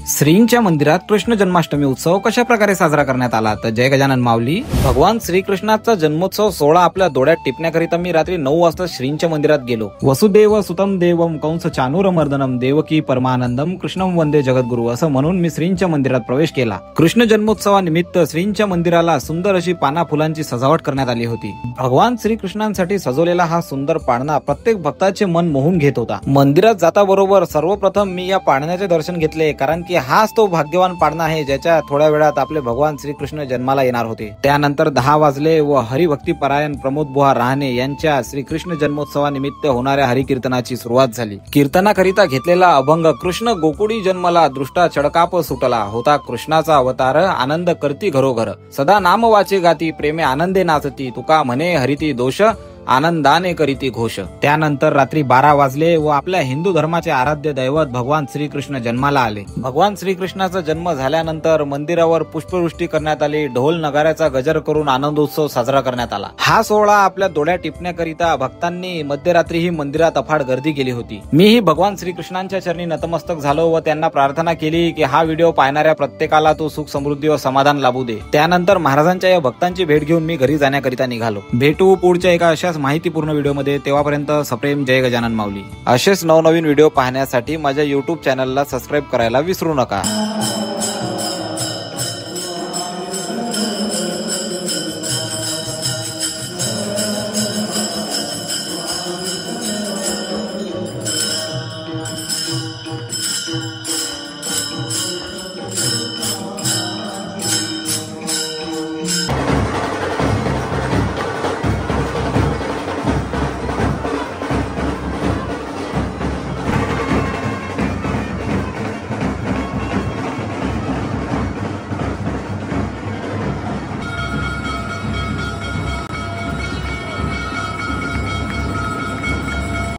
श्रींच्या मंदिरात कृष्ण जन्माष्टमी उत्सव कशा प्रकारे साजरा करण्यात आला तर जय गजानन माऊली। भगवान श्रीकृष्णाचा जन्मोत्सव सोहळा आपल्या डोळ्यात टिपण्याकरिता मी रात्री 9 वाजता श्रींच्या मंदिरात गेलो। वसुदेव सुतम देवम कंस चानूरमर्दनम देवकी परमानंदम कृष्णम वंदे जगद्गुरु असं म्हणून मी श्रींच्या मंदिरात प्रवेश केला। कृष्ण जन्मोत्सवानिमित्त श्रींच्या मंदिराला सुंदर अशी पाना फुलांची सजावट करण्यात आली होती। भगवान श्रीकृष्णांसाठी सजवलेला हा सुंदर पाळणा प्रत्येक भक्ताचे मन मोहून घेत होता। मंदिरात जाताबरोबर सर्वप्रथम मी या पाळण्याचे दर्शन घेतले, कारण की हाच तो भाग्यवान पाळणा आहे ज्याच्या थोड्या वेळात आपले भगवान श्रीकृष्ण जन्माला येणार होते। त्यानंतर 10 वाजले व हरिभक्ती परायण प्रमोद बुवा राहणे यांच्या श्रीकृष्ण जन्मोत्सवानिमित्त होणाऱ्या हरिकीर्तनाची सुरुवात झाली। कीर्तनाकरिता घेतलेला अभंग कृष्ण गोकुळी जन्मला दृष्टा चडकाप सुटला होता कृष्णाचा अवतार आनंद करती घरोघर सदा नाम वाचे गाती प्रेमे आनंदे नाचती तुका म्हणे हरिती दोष आनंदाने करीती घोष। त्यानंतर रात्री 12 वाजले व आपल्या हिंदू धर्माचे आराध्य दैवत भगवान श्रीकृष्ण जन्माला आले। भगवान श्रीकृष्णाचा जन्म झाल्यानंतर मंदिरावर पुष्पवृष्टी करण्यात आली, ढोल नगाऱ्याचा गजर करून आनंदोत्सव साजरा करण्यात आला। हा सोहळा आपल्या डोळ्यात टिपण्याकरिता भक्तांनी मध्यरात्रीही मंदिरात अफाट गर्दी केली होती। मीही भगवान श्रीकृष्णांच्या चरणी नतमस्तक झालो व त्यांना प्रार्थना केली की हा व्हिडिओ पाहणाऱ्या प्रत्येकाला तो सुख समृद्धी व समाधान लाभू दे। त्यानंतर महाराजांच्या या भक्तांची भेट घेऊन मी घरी जाण्याकरिता निघालो। भेटू पुढच्या एका अशाच माहितीपूर्ण व्हिडिओमध्ये, तेव्हापर्यंत सप्रेम जय गजानन माऊली। असेच नवनवीन व्हिडिओ पाहण्यासाठी माझ्या YouTube चॅनलला सबस्क्राईब करायला विसरू नका।